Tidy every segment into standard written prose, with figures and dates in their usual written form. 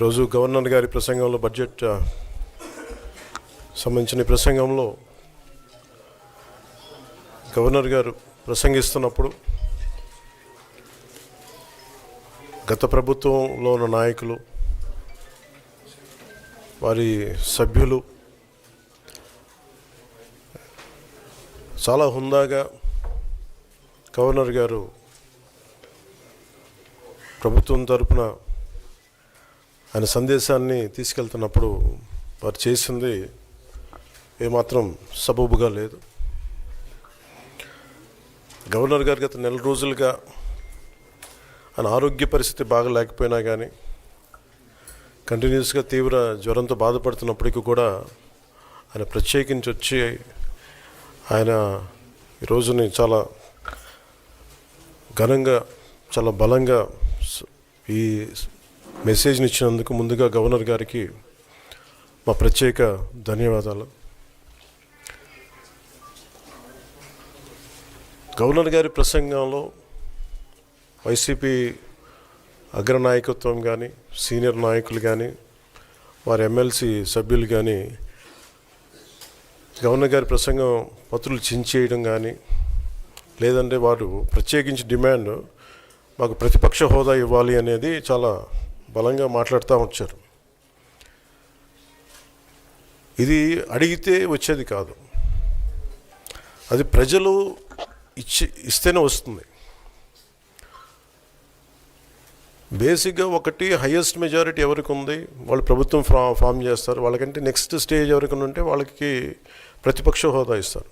ఈరోజు గవర్నర్ గారి ప్రసంగంలో బడ్జెట్ సంబంధించిన ప్రసంగంలో గవర్నర్ గారు ప్రసంగిస్తున్నప్పుడు గత ప్రభుత్వంలో ఉన్న నాయకులు వారి సభ్యులు చాలా హుందాగా గవర్నర్ గారు ప్రభుత్వం తరపున ఆయన సందేశాన్ని తీసుకెళ్తున్నప్పుడు వారు చేసింది ఏమాత్రం సబబుగా లేదు. గవర్నర్ గారు గత నెల రోజులుగా ఆయన ఆరోగ్య పరిస్థితి బాగా లేకపోయినా కానీ కంటిన్యూస్గా తీవ్ర జ్వరంతో బాధపడుతున్నప్పటికీ కూడా ఆయన ప్రత్యేకించి వచ్చి ఆయన ఈ రోజుని చాలా ఘనంగా చాలా బలంగా ఈ మెసేజ్ని ఇచ్చినందుకు ముందుగా గవర్నర్ గారికి మా ప్రత్యేక ధన్యవాదాలు. గవర్నర్ గారి ప్రసంగంలో వైసీపీ అగ్రనాయకత్వం కానీ సీనియర్ నాయకులు కానీ వారి ఎమ్మెల్సీ సభ్యులు కానీ గవర్నర్ గారి ప్రసంగం పత్రులు చించేయడం కానీ లేదంటే వారు ప్రత్యేకించి డిమాండ్ మాకు ప్రతిపక్ష హోదా ఇవ్వాలి అనేది చాలా బలంగా మాట్లాడుతూ వచ్చారు. ఇది అడిగితే వచ్చేది కాదు, అది ప్రజలు ఇస్తేనే వస్తుంది. బేసిక్గా ఒకటి హయ్యెస్ట్ మెజారిటీ ఎవరికి ఉంది వాళ్ళు ప్రభుత్వం ఫామ్ చేస్తారు, వాళ్ళకంటే నెక్స్ట్ స్టేజ్ ఎవరికి ఉంటే వాళ్ళకి ప్రతిపక్ష హోదా ఇస్తారు.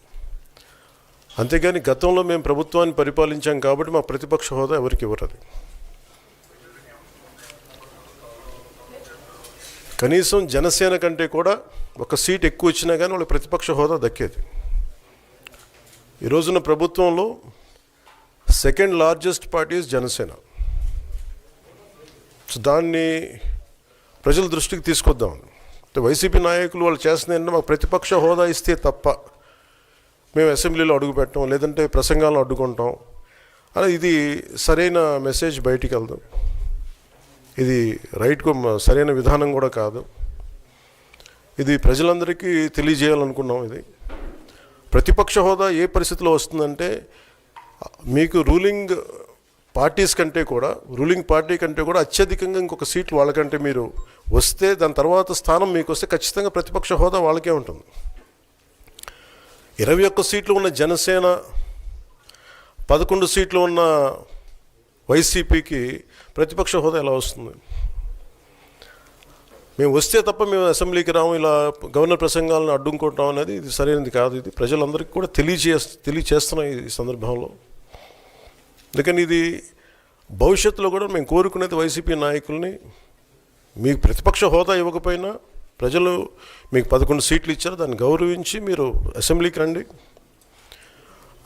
అంతేగాని గతంలో మేము ప్రభుత్వాన్ని పరిపాలించాం కాబట్టి మా ప్రతిపక్ష హోదా ఎవరికి ఇవ్వరు. కనీసం జనసేన కంటే కూడా ఒక సీట్ ఎక్కువ వచ్చినా కానీ వాళ్ళకి ప్రతిపక్ష హోదా దక్కేది. ఈ రోజున ప్రభుత్వంలో second largest party Janasena. So దాన్ని ప్రజల దృష్టికి తీసుకొద్దాం. వైసీపీ నాయకులు వాళ్ళు చేస్తుంది ఏంటంటే మాకు ప్రతిపక్ష హోదా ఇస్తే తప్ప మేము అసెంబ్లీలో అడుగు పెట్టాం లేదంటే ప్రసంగాలను అడ్డుకుంటాం అని ఇది సరైన మెసేజ్ బయటికి వెళ్దాం. ఇది రైట్కు సరైన విధానం కూడా కాదు. ఇది ప్రజలందరికీ తెలియజేయాలనుకున్నాం. ఇది ప్రతిపక్ష హోదా ఏ పరిస్థితిలో వస్తుందంటే మీకు రూలింగ్ పార్టీ కంటే కూడా అత్యధికంగా ఇంకొక సీట్లు వాళ్ళకంటే మీరు వస్తే దాని తర్వాత స్థానం మీకు వస్తే ఖచ్చితంగా ప్రతిపక్ష హోదా వాళ్ళకే ఉంటుంది. 21 సీట్లు ఉన్న జనసేన 11 సీట్లు ఉన్న వైసీపీకి ప్రతిపక్ష హోదా ఎలా వస్తుంది? మేము వస్తే తప్ప మేము అసెంబ్లీకి రాము, ఇలా గవర్నర్ ప్రసంగాలను అడ్డుకుంటాం అనేది ఇది సరైనది కాదు. ఇది ప్రజలందరికీ కూడా తెలియచేస్తున్నాం ఈ సందర్భంలో. అందుకని ఇది భవిష్యత్తులో కూడా మేము కోరుకునేది వైసీపీ నాయకుల్ని మీకు ప్రతిపక్ష హోదా ఇవ్వకపోయినా ప్రజలు మీకు 11 సీట్లు ఇచ్చారు, దాన్ని గౌరవించి మీరు అసెంబ్లీకి రండి.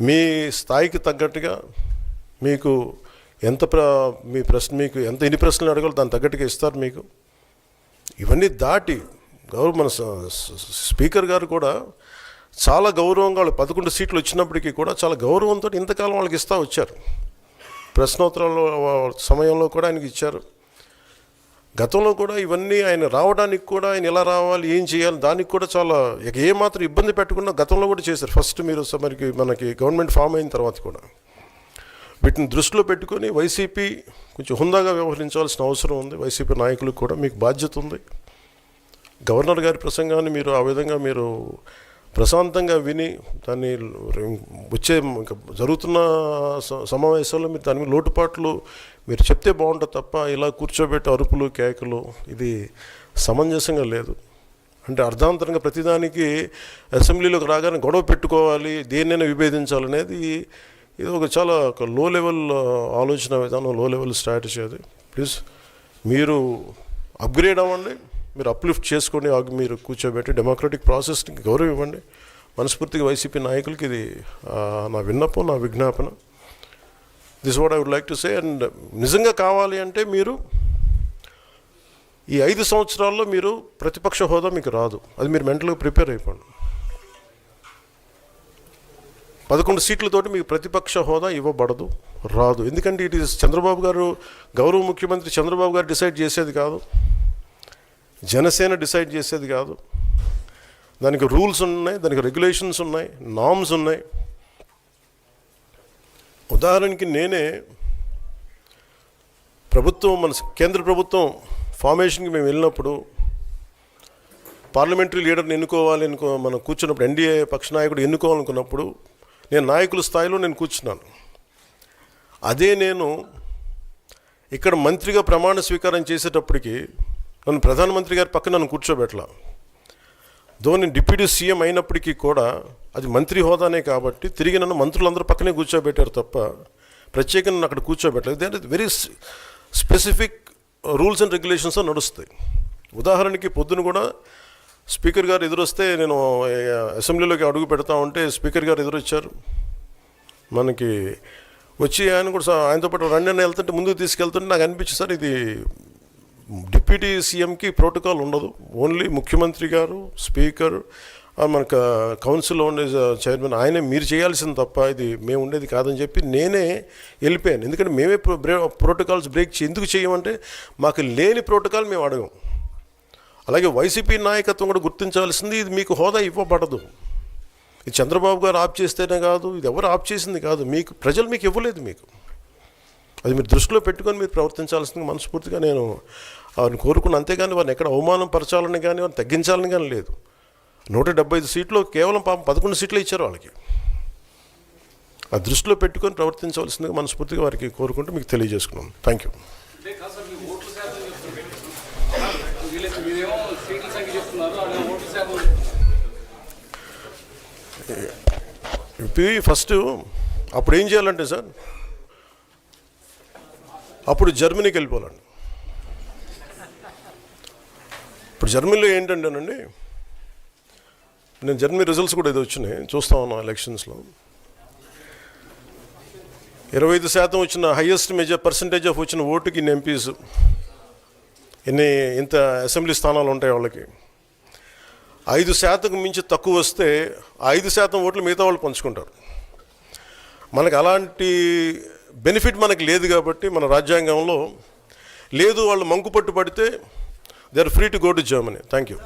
మీ స్థాయికి తగ్గట్టుగా మీకు మీకు ఎన్ని ప్రశ్నలు అడగాలో దాన్ని తగ్గట్టుగా ఇస్తారు మీకు. ఇవన్నీ దాటి మన స్పీకర్ గారు కూడా చాలా గౌరవంగా వాళ్ళు 11 సీట్లు వచ్చినప్పటికీ కూడా చాలా గౌరవంతో ఇంతకాలం వాళ్ళకి ఇస్తూ వచ్చారు. ప్రశ్నోత్తరాల సమయంలో కూడా ఆయనకి ఇచ్చారు. గతంలో కూడా ఇవన్నీ ఆయన రావడానికి కూడా ఆయన ఎలా రావాలి ఏం చేయాలి దానికి కూడా చాలా ఏమాత్రం ఇబ్బంది పెట్టకుండా గతంలో కూడా చేశారు. ఫస్ట్ మీరు మనకి గవర్నమెంట్ ఫామ్ అయిన తర్వాత కూడా వీటిని దృష్టిలో పెట్టుకొని వైసీపీ కొంచెం హుందాగా వ్యవహరించాల్సిన అవసరం ఉంది. వైసీపీ నాయకులకు కూడా మీకు బాధ్యత ఉంది. గవర్నర్ గారి ప్రసంగాన్ని మీరు ఆ విధంగా మీరు ప్రశాంతంగా విని దాన్ని వచ్చే జరుగుతున్న సమావేశాల్లో మీరు దాని మీద లోటుపాట్లు మీరు చెప్తే బాగుంటుంది తప్ప ఇలా కూర్చోబెట్టి అరుపులు కేకలు ఇది సమంజసంగా లేదు. అంటే అర్ధాంతరంగా ప్రతిదానికి అసెంబ్లీలోకి రాగానే గొడవ పెట్టుకోవాలి, దేన్నైనా విభేదించాలనేది ఇది చాలా లో లెవెల్ ఆలోచన విధానం, లో లెవెల్ స్ట్రాటజీ. అది ప్లీజ్ మీరు అప్గ్రేడ్ అవ్వండి, మీరు అప్లిఫ్ట్ చేసుకొని మీరు కూర్చోబెట్టి డెమోక్రటిక్ ప్రాసెస్కి గౌరవం ఇవ్వండి. మనస్ఫూర్తిగా వైసీపీ నాయకులకి ఇది నా విన్నపం, నా విజ్ఞాపన. This what I would like to say. And నిజంగా కావాలి అంటే మీరు ఈ 5 సంవత్సరాల్లో మీరు ప్రతిపక్ష హోదా మీకు రాదు, అది మీరు మెంటల్గా ప్రిపేర్ అయిపోండి. 11 సీట్లతోటి మీకు ప్రతిపక్ష హోదా ఇవ్వబడదు, రాదు. ఎందుకంటే ఇట్ ఈస్ చంద్రబాబు గారు, గౌరవ ముఖ్యమంత్రి చంద్రబాబు గారు డిసైడ్ చేసేది కాదు. జనసేన డిసైడ్ చేసేది కాదు. దానికి రూల్స్ ఉన్నాయి, దానికి రెగ్యులేషన్స్ ఉన్నాయి, నామ్స్ ఉన్నాయి. ఉదాహరణకి నేనే ప్రభుత్వం, మన కేంద్ర ప్రభుత్వం ఫార్మేషన్కి మేము వెళ్ళినప్పుడు పార్లమెంటరీ లీడర్ని మనం కూర్చున్నప్పుడు, ఎన్డీఏ పక్ష నాయకుడు ఎన్నుకోవాలనుకున్నప్పుడు నేను నాయకుల స్థాయిలో నేను కూర్చున్నాను. అదే నేను ఇక్కడ మంత్రిగా ప్రమాణ స్వీకారం చేసేటప్పటికి నన్ను ప్రధానమంత్రి గారి పక్కన నన్ను కూర్చోబెట్టలా. నేను డిప్యూటీ సీఎం అయినప్పటికీ కూడా అది మంత్రి హోదానే కాబట్టి తిరిగి నన్ను మంత్రులందరూ పక్కనే కూర్చోబెట్టారు తప్ప ప్రత్యేకంగా నన్ను అక్కడ కూర్చోబెట్టలేదు. They are very specific rules and regulations నడుస్తాయి. ఉదాహరణకి పొద్దున కూడా స్పీకర్ గారు ఎదురొస్తే, నేను అసెంబ్లీలోకి అడుగు పెడతా ఉంటే స్పీకర్ గారు ఎదురొచ్చారు. మనకి వచ్చి ఆయన కూడా ఆయనతో పాటు రండి అని వెళ్తుంటే ముందుకు తీసుకెళ్తుంటే నాకు అనిపించింది, సార్ ఇది డిప్యూటీ సీఎంకి ప్రోటోకాల్ ఉండదు. ఓన్లీ ముఖ్యమంత్రి గారు, స్పీకర్, మనకు కౌన్సిల్లో ఉండే చైర్మన్ ఆయనే మీరు చేయాల్సింది తప్ప ఇది మేము ఉండేది కాదని చెప్పి నేనే వెళ్ళిపోయాను. ఎందుకంటే మేమే ప్రోటోకాల్స్ బ్రేక్ ఎందుకు చేయమంటే మాకు లేని ప్రోటోకాల్ మేము అడగం. అలాగే వైసీపీ నాయకత్వం కూడా గుర్తించాల్సింది, ఇది మీకు హోదా ఇవ్వబడదు. ఇది చంద్రబాబు గారు ఆప్ చేస్తేనే కాదు, ఇది ఎవరు ఆప్ చేసింది కాదు, మీకు ప్రజలు మీకు ఇవ్వలేదు. మీకు అది మీరు దృష్టిలో పెట్టుకొని మీరు ప్రవర్తించాల్సింది మనస్ఫూర్తిగా నేను వారిని కోరుకున్నాను. అంతేగాని వారిని ఎక్కడ అవమానం పరచాలని కానీ వారిని తగ్గించాలని కానీ లేదు. 175 సీట్లు కేవలం 11 సీట్లు ఇచ్చారు వాళ్ళకి. ఆ దృష్టిలో పెట్టుకొని ప్రవర్తించవలసిందిగా మనస్ఫూర్తిగా వారికి కోరుకుంటూ మీకు తెలియజేసుకున్నాను. Thank you. ఫస్ట్ అప్పుడు ఏం చేయాలంటే సార్, అప్పుడు జర్మనీకి వెళ్ళిపోవాలండి. ఇప్పుడు జర్మనీలో ఏంటంటేనండి, నేను జర్మనీ రిజల్ట్స్ కూడా ఏదో వచ్చినాయి చూస్తా ఉన్నాను. ఎలక్షన్స్లో 25% వచ్చిన హైయెస్ట్ పర్సంటేజ్ ఆఫ్ వచ్చిన ఓటుకి ఇన్ని ఎంపీస్, ఇంత అసెంబ్లీ స్థానాలు ఉంటాయి వాళ్ళకి. 5% మించి తక్కువ వస్తే 5% ఓట్లు మిగతా వాళ్ళు పంచుకుంటారు. మనకు అలాంటి బెనిఫిట్ మనకు లేదు కాబట్టి మన రాజ్యాంగంలో లేదు. వాళ్ళు మంకుపట్టు పడితే they are free to go to Germany. Thank you.